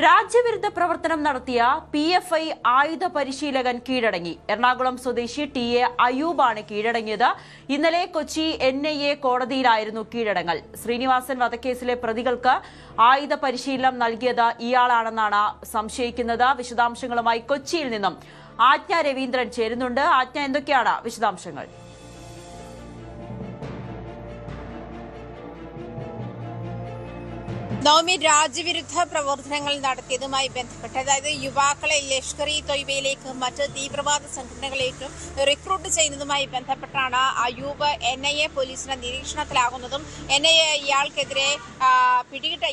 രാജ്യവിരുദ്ധ പ്രവർത്തനം നടത്തിയ PFI ആയുധ പരിശീലകൻ കീഴടങ്ങി. എറണാകുളം സ്വദേശി TA അയൂബാണ് കീഴടങ്ങിയത്. ഇന്നലെ കൊച്ചി NIA കോടതിയിലായിരുന്നു കീഴടങ്ങൽ. ശ്രീനിവാസൻ വധക്കേസിലെ പ്രതികൾക്ക് ആയുധ പരിശീലനം നൽകിയത് ഇയാളാണെന്നാണ് സംശയിക്കുന്നത്. വിശദാംശങ്ങളുമായി കൊച്ചിയിൽ നിന്നും ആജ്ഞ രവീന്ദ്രൻ ചേരുന്നുണ്ട്. ആജ്ഞ, എന്തൊക്കെയാണ് വിശദാംശങ്ങൾ? നവമി, രാജ്യവിരുദ്ധ പ്രവർത്തനങ്ങൾ നടത്തിയതുമായി ബന്ധപ്പെട്ട്, അതായത് യുവാക്കളെ ലഷ്കർ-ഇ-തൊയ്ബയിലേക്കും മറ്റ് തീവ്രവാദ സംഘടനകളിലേക്കും റിക്രൂട്ട് ചെയ്യുന്നതുമായി ബന്ധപ്പെട്ടാണ് അയൂബ് NIA പോലീസിന്റെ നിരീക്ഷണത്തിലാകുന്നതും NIA ഇയാൾക്കെതിരെ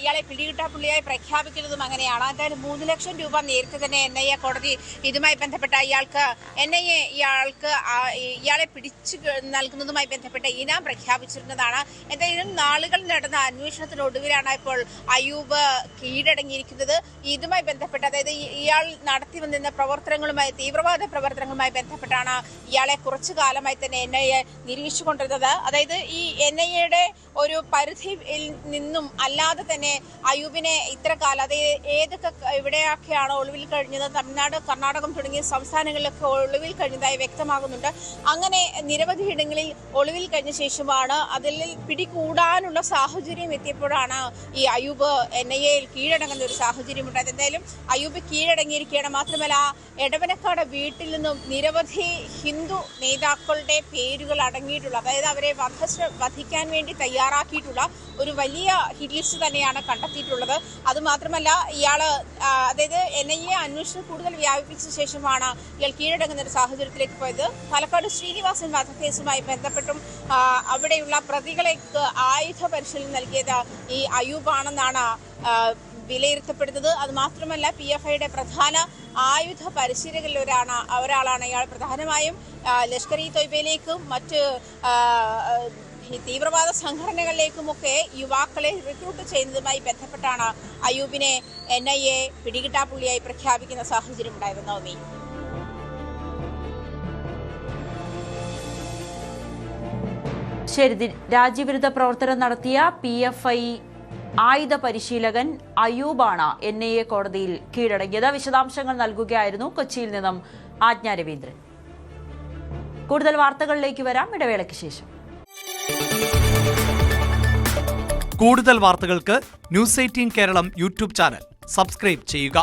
ഇയാളെ പിടികിട്ടാപ്പുള്ളിയായി പ്രഖ്യാപിക്കുന്നതും അങ്ങനെയാണ്. എന്തായാലും 3 ലക്ഷം രൂപ നേരത്തെ തന്നെ NIA കോടതി ഇതുമായി ബന്ധപ്പെട്ട NIA ഇയാളെ പിടിച്ചു നൽകുന്നതുമായി ബന്ധപ്പെട്ട ഇനാം പ്രഖ്യാപിച്ചിരുന്നതാണ്. എന്തായാലും നാളുകൾ നടന്ന അന്വേഷണത്തിനൊടുവിലാണ് ഇപ്പോൾ അയൂബ് കീഴടങ്ങിയിരിക്കുന്നത്. ഇതുമായി ബന്ധപ്പെട്ട്, അതായത് ഇയാൾ നടത്തി വന്നിരുന്ന പ്രവർത്തനങ്ങളുമായി, തീവ്രവാദ പ്രവർത്തനങ്ങളുമായി ബന്ധപ്പെട്ടാണ് ഇയാളെ കുറച്ചു കാലമായി തന്നെ NIA നിരീക്ഷിച്ചുകൊണ്ടിരുന്നത്. അതായത് ഈ NIAയുടെ ഒരു പരിധിയിൽ നിന്നും അല്ലാതെ തന്നെ അയൂബിനെ ഇത്ര കാലം, അതായത് എവിടെയൊക്കെയാണ് ഒളിവിൽ കഴിഞ്ഞത്, തമിഴ്നാട്, കർണാടകം തുടങ്ങിയ സംസ്ഥാനങ്ങളിലൊക്കെ ഒളിവിൽ കഴിഞ്ഞതായി വ്യക്തമാകുന്നുണ്ട്. അങ്ങനെ നിരവധി ഇടങ്ങളിൽ ഒളിവിൽ കഴിഞ്ഞ ശേഷമാണ് അതിൽ പിടികൂടാനുള്ള സാഹചര്യം എത്തിയപ്പോഴാണ് ഈ അയൂബ് NIAയിൽ കീഴടങ്ങുന്ന ഒരു സാഹചര്യം ഉണ്ടായത്. എന്തായാലും അയൂബ് കീഴടങ്ങിയിരിക്കുകയാണ്. മാത്രമല്ല, എടവനക്കാട് വീട്ടിൽ നിന്നും നിരവധി ഹിന്ദു നേതാക്കളുടെ പേരുകൾ അടങ്ങിയിട്ടുള്ള, അതായത് അവരെ വധിക്കാൻ വേണ്ടി തയ്യാറാക്കിയിട്ടുള്ള ഒരു വലിയ ഹിറ്റ് ലിസ്റ്റ് തന്നെയാണ് കണ്ടെത്തിയിട്ടുള്ളത്. അതുമാത്രമല്ല, അതായത് NIA അന്വേഷണം കൂടുതൽ വ്യാപിപ്പിച്ച ശേഷമാണ് ഇയാൾ കീഴടങ്ങുന്ന ഒരു സാഹചര്യത്തിലേക്ക് പോയത്. പാലക്കാട് ശ്രീനിവാസൻ വധക്കേസുമായി ബന്ധപ്പെട്ടും അവിടെയുള്ള പ്രതികളേക്ക് ആയുധ പരിശീലനം നൽകിയത് ഈ അയൂബാണെന്നാണ് വിലയിരുത്തപ്പെടുന്നത്. അത് മാത്രമല്ല, PFIയുടെ പ്രധാന ആയുധ പരിശീലകരിൽ ഒരാളാണ് ഇയാൾ. പ്രധാനമായും ലഷ്കർ-ഇ-തൊയ്ബയിലേക്കും മറ്റ് തീവ്രവാദ സംഘടനകളിലേക്കുമൊക്കെ യുവാക്കളെ റിക്രൂട്ട് ചെയ്യുന്നതുമായി ബന്ധപ്പെട്ടാണ് അയൂബിനെ NIA പിടികിട്ടാപ്പുള്ളിയായി പ്രഖ്യാപിക്കുന്ന സാഹചര്യം ഉണ്ടായത്. നവമി, ശരി. രാജ്യവിരുദ്ധ പ്രവർത്തനം നടത്തിയ PFI ആയുധ പരിശീലകൻ അയൂബാണ് NIA കോടതിയിൽ കീഴടങ്ങിയത്. വിശദാംശങ്ങൾ നൽകുകയായിരുന്നു കൊച്ചിയിൽ നിന്നും ആജ്ഞ രവീന്ദ്രൻ. കൂടുതൽ വാർത്തകളിലേക്ക് വരാം ഇടവേളയ്ക്ക് ശേഷം. കൂടുതൽ വാർത്തകൾക്ക് News 18 Keralam YouTube channel subscribe ചെയ്യുക.